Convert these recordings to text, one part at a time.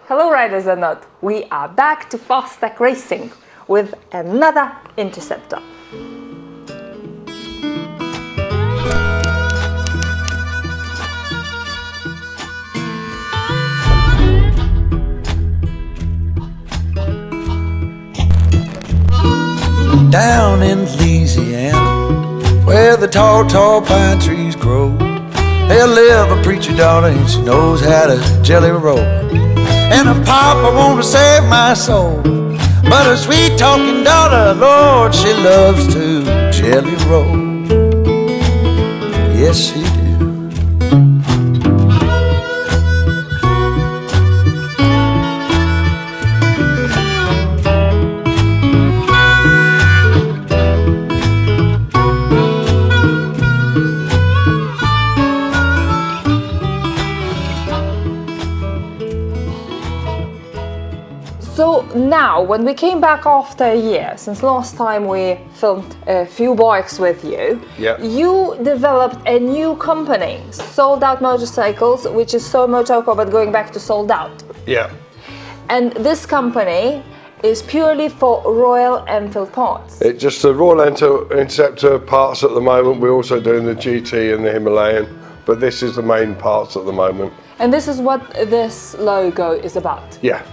Hello riders and not, we are back to Fast Tech Racing with another Interceptor. Down in Louisiana, where the tall, tall pine trees grow, there live a preacher daughter and she knows how to jelly roll. And a papa want to save my soul, but a sweet talking daughter, Lord, she loves to jelly roll. Yes, she do. So now, when we came back after a year, since last time we filmed a few bikes with you, you developed a new company, Sold Out Motorcycles, which is So Motoko, but going back to Sold Out. Yeah. And this company is purely for Royal Enfield parts. It's just the Royal Interceptor parts at the moment. We're also doing the GT and the Himalayan, but this is the main parts at the moment. And this is what this logo is about. Yeah.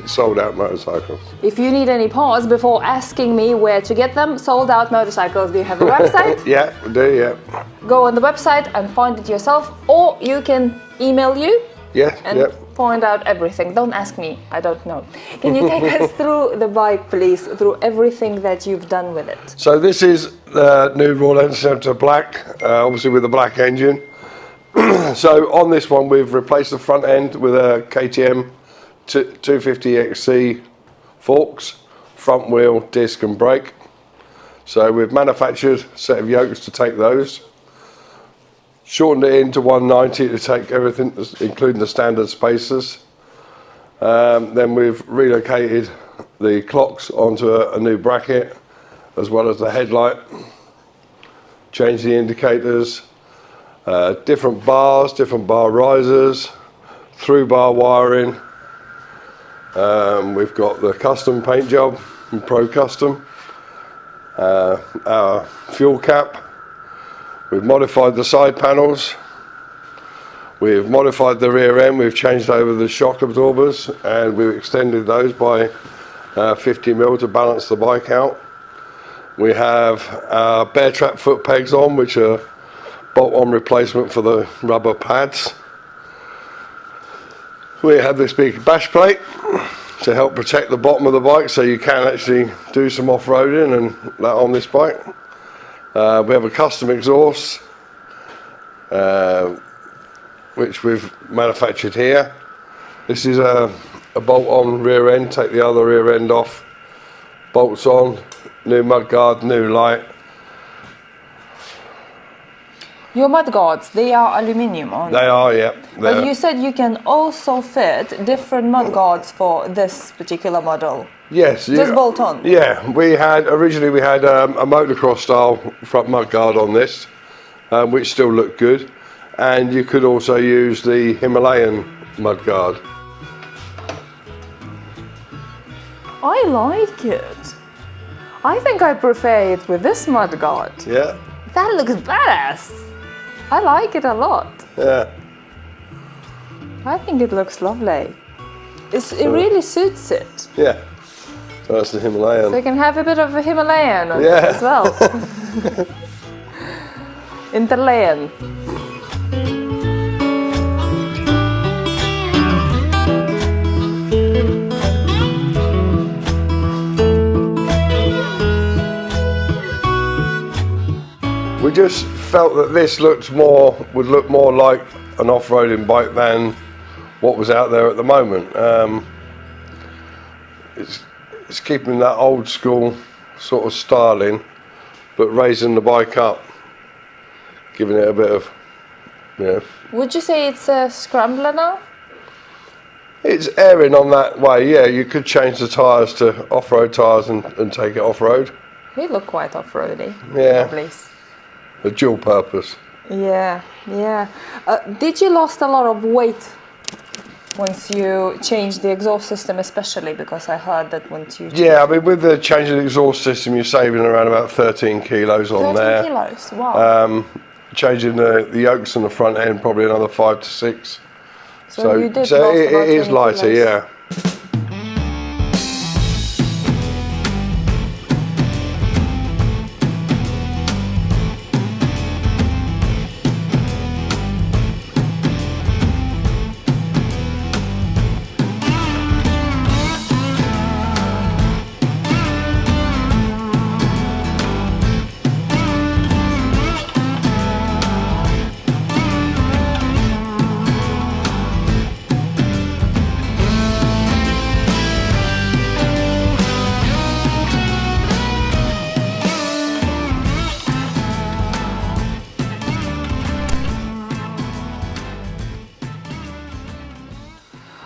Sold Out Motorcycles. If you need any parts before asking me where to get them, Sold Out Motorcycles, do you have a website? Yeah, we do, yeah. Go on the website and find it yourself, or you can email you and find out everything. Don't ask me, I don't know. Can you take us through the bike, please, through everything that you've done with it? So this is the new Royal Interceptor Black, obviously with a black engine. So on this one we've replaced the front end with a KTM 250XC forks, front wheel, disc and brake. So we've manufactured a set of yokes to take those, shortened it into 190 to take everything, including the standard spacers. Then we've relocated the clocks onto a new bracket, as well as the headlight, changed the indicators, different bars, different bar risers, through bar wiring. We've got the custom paint job from Pro Custom, our fuel cap. We've modified the side panels. We've modified the rear end. We've changed over the shock absorbers and we've extended those by 50mm to balance the bike out. We have our bear trap foot pegs on, which are bolt-on replacement for the rubber pads. We have this big bash plate to help protect the bottom of the bike, so you can actually do some off-roading and that on this bike. We have a custom exhaust, which we've manufactured here. This is a bolt-on rear end, take the other rear end off, bolts on, new mudguard, new light. Your mudguards, they are aluminium, aren't they? They are, yeah. But you said you can also fit different mudguards for this particular model. Yes. Just bolt on. Yeah, originally we had a motocross style front mudguard on this, which still looked good. And you could also use the Himalayan mudguard. I like it. I think I prefer it with this mudguard. Yeah. That looks badass. I like it a lot. Yeah. I think it looks lovely. It really suits it. Yeah. So that's the Himalayan. So you can have a bit of a Himalayan on it as well. Interlayan. We just felt that this would look more like an off-roading bike than what was out there at the moment. It's keeping that old school sort of styling, but raising the bike up, giving it a bit of, Would you say it's a scrambler now? It's airing on that way, yeah. You could change the tyres to off-road tyres and take it off-road. They look quite off-roady. Yeah. Please. A dual purpose. Yeah. Did you lost a lot of weight once you change the exhaust system, especially because I heard that once you Yeah, I mean, with the change of the exhaust system, you're saving around about 13 kilos on 13 there. kilos, wow. Changing the yokes on the front end, probably another 5 to 6. So you did lost it about 20 is lighter, kilos. yeah.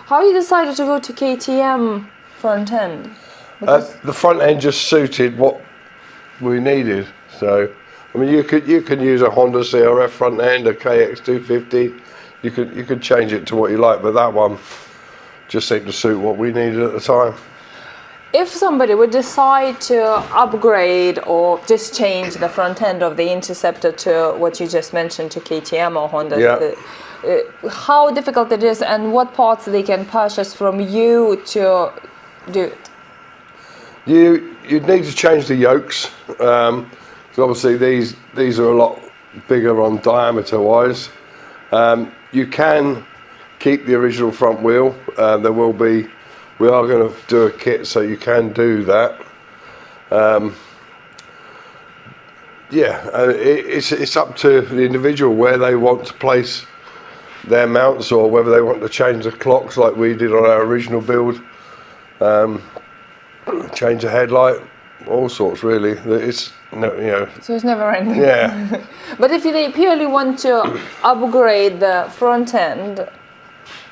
How you decided to go to KTM Front End? The front end just suited what we needed. So, I mean, you can use a Honda CRF front end, a KX250. You could change it to what you like, but that one just seemed to suit what we needed at the time. If somebody would decide to upgrade or just change the front end of the Interceptor to what you just mentioned, to KTM or Honda, Yeah. How difficult it is and what parts they can purchase from you to do it? You'd need to change the yokes. So obviously these are a lot bigger on diameter wise. You can keep the original front wheel. We are going to do a kit so you can do that. It's up to the individual where they want to place their mounts or whether they want to change the clocks like we did on our original build. Change the headlight, all sorts really. It's So it's never ending. Yeah. But if they purely want to upgrade the front end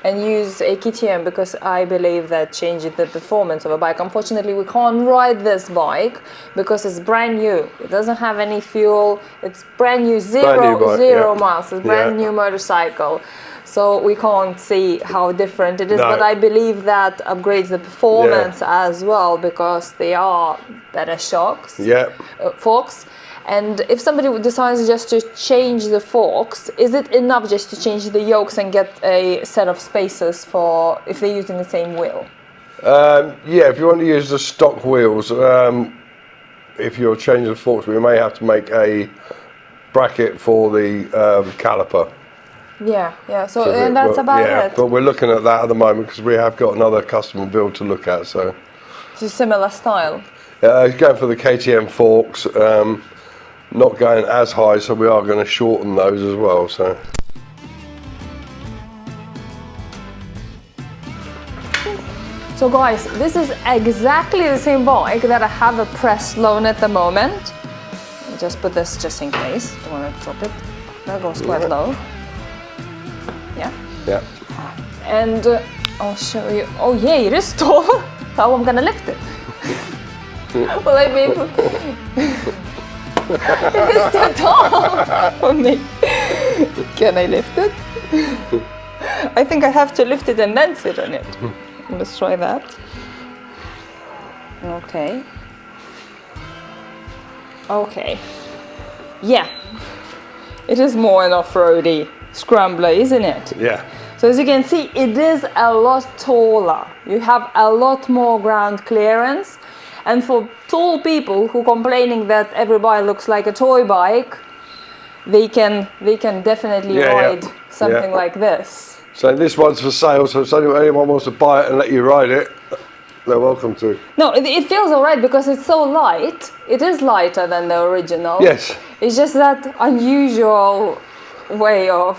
and use a KTM, because I believe that changes the performance of a bike. Unfortunately, we can't ride this bike because it's brand new. It doesn't have any fuel. It's brand new, zero miles. It's brand new motorcycle. So we can't see how different it is, but I believe that upgrades the performance as well because they are better shocks, forks. And if somebody decides just to change the forks, is it enough just to change the yokes and get a set of spacers for if they're using the same wheel? If you want to use the stock wheels, if you're changing the forks, we may have to make a bracket for the caliper. So and that's about it. But we're looking at that at the moment because we have got another custom build to look at. So it's a similar style. Going for the KTM forks. Not going as high, so we are going to shorten those as well. So guys, this is exactly the same bike that I have a press loan at the moment. I'll just put this just in case. Don't want to drop it. That goes quite low. Yeah. And I'll show you. Oh yeah, it is tall. How I'm gonna lift it? Will I be able? It is too tall for me. Can I lift it? I think I have to lift it and then sit on it. Let's try that. Okay. Yeah. It is more an off-roady scrambler, isn't it? Yeah. So as you can see, it is a lot taller. You have a lot more ground clearance. And for tall people who are complaining that every bike looks like a toy bike, they can definitely ride something like this. So this one's for sale, so if anyone wants to buy it and let you ride it, they're welcome to. No, it feels alright because it's so light. It is lighter than the original. Yes. It's just that unusual way of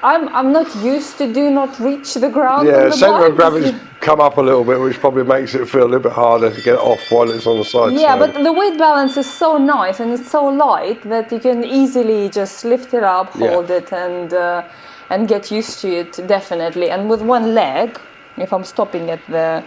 I'm not used to do not reach the ground. Yeah, on the centre of bike. gravity's come up a little bit, which probably makes it feel a little bit harder to get it off while it's on the side. Yeah, but the weight balance is so nice and it's so light that you can easily just lift it up, hold it, and get used to it, definitely. And with one leg, if I'm stopping at the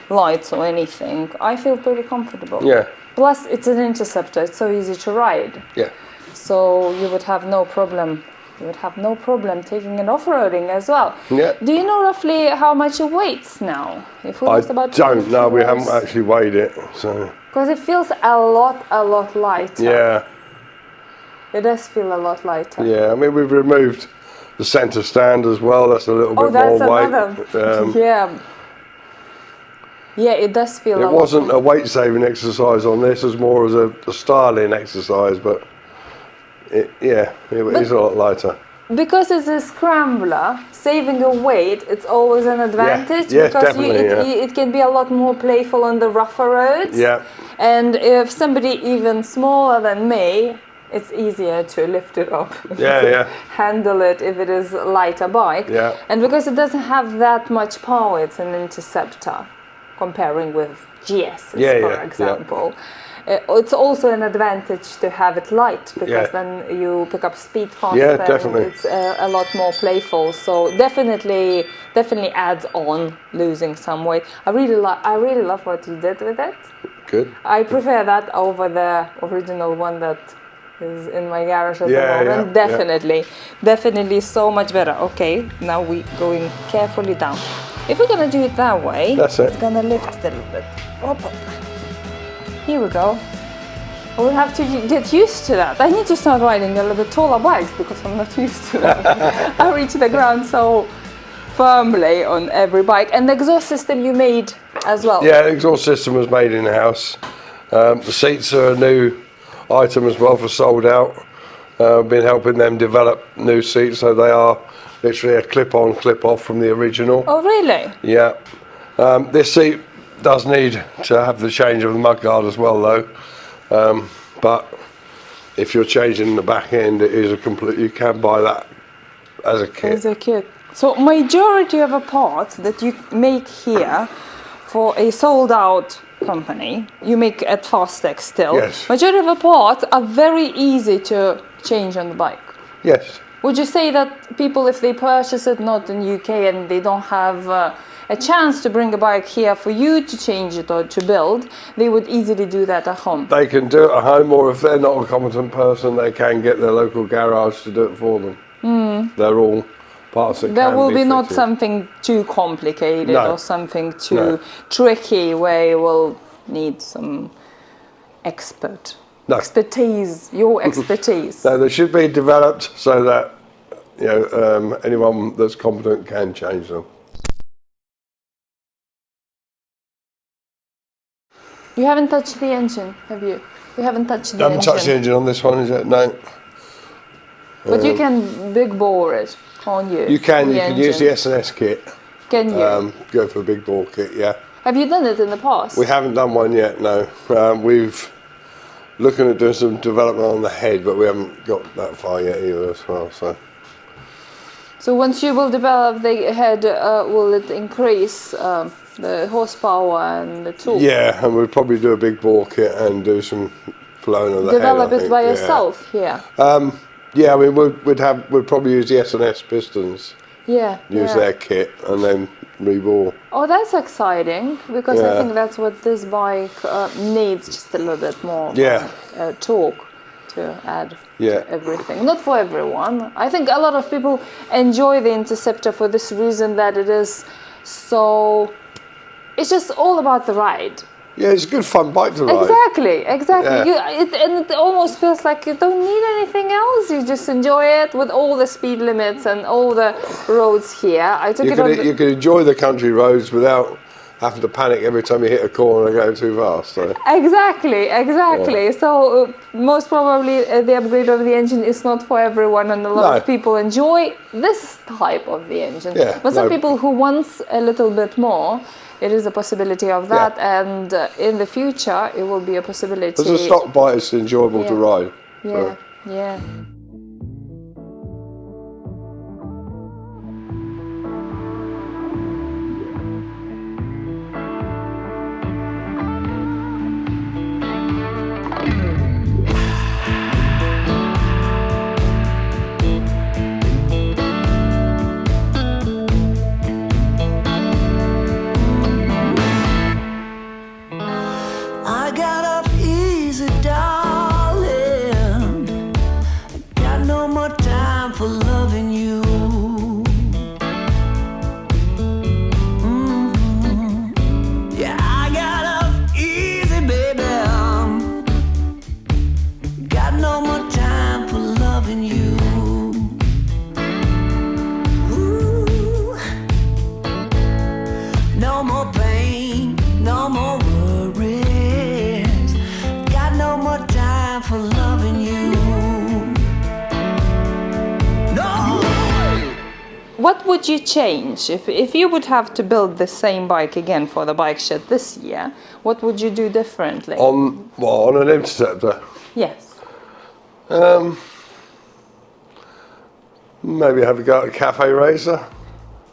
lights or anything, I feel pretty comfortable. Yeah. Plus, it's an Interceptor, it's so easy to ride. Yeah. So you would have no problem you would have no problem taking it off-roading as well. Yeah. Do you know roughly how much it weighs now? If it I was about don't know, we haven't 20 kilos. actually weighed it, so. Because it feels a lot lighter. Yeah, It does feel a lot lighter. yeah, I mean, we've removed the centre stand as well, that's a little bit that's more weight. another. Yeah, it does feel It wasn't a weight saving exercise on this, as more as a styling exercise, but it is a lot lighter. Because it's a scrambler, saving a weight, it's always an advantage. Yes, because definitely, it can be a lot more playful on the rougher roads. Yeah. And if somebody even smaller than me, it's easier to lift it up. Handle it if it is a lighter bike. Yeah. And because it doesn't have that much power, it's an Interceptor, comparing with GS's, for example. It's also an advantage to have it light, because then you pick up speed faster. Yeah, definitely. It's a lot more playful. So definitely adds on losing some weight. I really love what you did with it. Good. I prefer that over the original one that is in my garage at the moment. Definitely so much better. Okay, now we're going carefully down. If we're gonna do it that way, it's gonna lift a little bit. Up. Here we go. I will have to get used to that. I need to start riding a little bit taller bikes because I'm not used to that. I reach the ground so firmly on every bike. And the exhaust system you made as well? Yeah, the exhaust system was made in-house. The seats are a new item as well for Sold Out. I've been helping them develop new seats, so they are literally a clip-on, clip-off from the original. Oh, really? Yeah. This seat does need to have the change of the mudguard as well, though. But if you're changing the back end, it is you can buy that as a kit. As a kit. So majority of the parts that you make here for a Sold Out company, you make at Fastech still. Yes. Majority of the parts are very easy to change on the bike. Yes. Would you say that people, if they purchase it not in UK and they don't have a chance to bring a bike here for you to change it or to build, they would easily do that at home? They can do it at home, or if they're not a competent person, they can get their local garage to do it for them. They're all parts that There can will be not fitted. something too complicated No. or something too tricky where you will need some expertise, your expertise. No, they should be developed so that anyone that's competent can change them. You haven't touched the engine, have you? You haven't touched the engine. I haven't touched the engine on this one, is it? No. But you can big bore it, can't you? You can The use the engine. S&S kit. Can you? Go for a big bore kit, yeah. Have you done it in the past? We haven't done one yet, no. We've looking at doing some development on the head, but we haven't got that far yet either as well. So once you will develop the head, will it increase the horsepower and the torque? Yeah, and we'd probably do a big bore kit and do some flowing of the Develop head. it by yourself here. Yeah, I mean we'd probably use the S&S pistons. Use their kit and then rebore. Oh, that's exciting, because I think that's what this bike needs, just a little bit more torque to add to everything. Not for everyone. I think a lot of people enjoy the Interceptor for this reason, that it is so... It's just all about the ride. Yeah, it's a good fun bike to ride. Exactly. And it almost feels like you don't need anything else. You just enjoy it with all the speed limits and all the roads here. You can enjoy the country roads without having to panic every time you hit a corner and go too fast. So. Exactly. Yeah. So most probably the upgrade of the engine is not for everyone, and a lot of people enjoy this type of the engine. But some people who wants a little bit more, it is a possibility of that, and in the future it will be a possibility. As a stock bike, it's enjoyable to ride. Yeah. I got off easy, darling. No more pain, no more worries. Got no more time for loving you. No. What would you change if you would have to build the same bike again for the bike shed this year? What would you do differently? On an Interceptor? Yes. Maybe have a go at a cafe racer.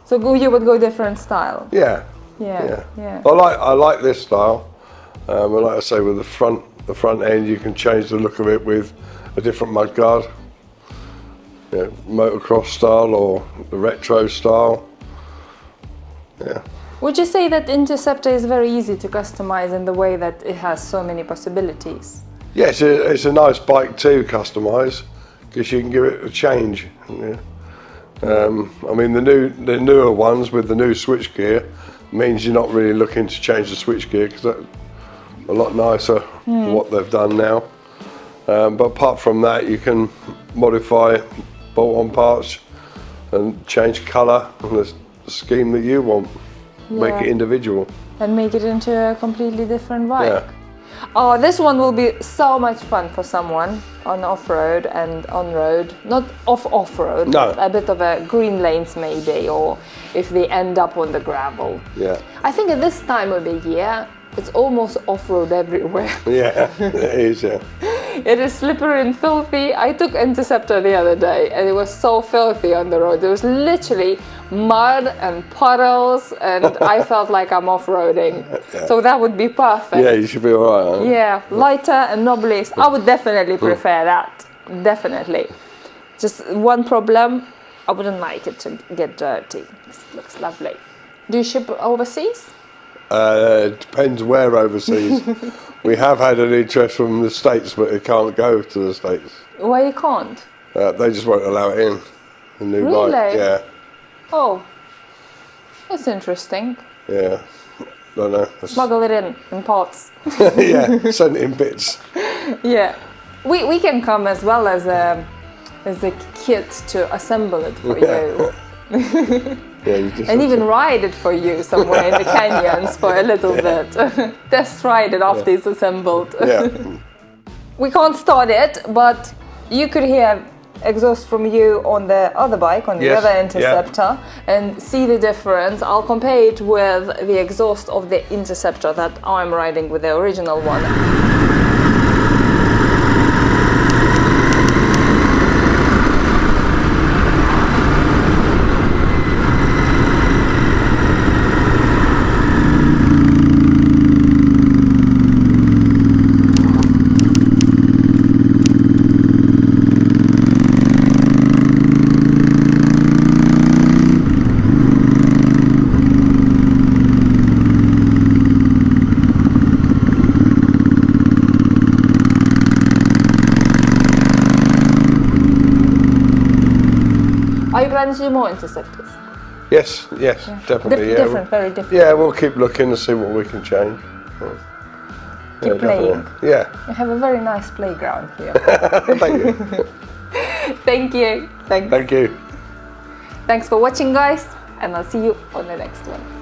So you would go different style. Yeah. I like this style. And like I say, with the front end, you can change the look of it with a different mudguard. Motocross style or the retro style. Yeah. Would you say that Interceptor is very easy to customize in the way that it has so many possibilities? Yes, it's a nice bike to customize because you can give it a change. Yeah. I mean, the newer ones with the new switchgear means you're not really looking to change the switchgear because that's a lot nicer than what they've done now. But apart from that, you can modify bolt-on parts and change colour and the scheme that you want. Make it individual. And make it into a completely different bike. Yeah. Oh, this one will be so much fun for someone on off-road and on-road. Not off-road, no. But a bit of a green lanes maybe, or if they end up on the gravel. Yeah. I think at this time of the year, it's almost off-road everywhere. Yeah, it is, yeah. It is slippery and filthy. I took Interceptor the other day and it was so filthy on the road. There was literally mud and puddles and I felt like I'm off-roading. Yeah. So that would be perfect. Yeah, you should be alright. Huh? Yeah, lighter and noblest. I would definitely prefer that. Definitely. Just one problem, I wouldn't like it to get dirty. It looks lovely. Do you ship overseas? Depends where overseas. We have had an interest from the States, but it can't go to the States. Why you can't? They just won't allow it in. The new really? bike. Yeah. Oh, that's interesting. Yeah. Don't know. Smuggle it in pots. Yeah, send it in bits. Yeah. We can come as well as a kit to assemble it for you. Yeah, and even ride it for you somewhere in the canyons for a little bit. Test ride it after it's assembled. Yeah. We can't start it, but you could hear exhaust from you on the other bike, on the other Interceptor, and see the difference. I'll compare it with the exhaust of the Interceptor that I'm riding with the original one. Are you planning to do more Interceptors? Yes, definitely. Different, very different. Yeah, we'll keep looking to see what we can change. Keep playing. Definitely. Yeah. You have a very nice playground here. Thank you. Thank you. Thank you. Thanks for watching, guys, and I'll see you on the next one.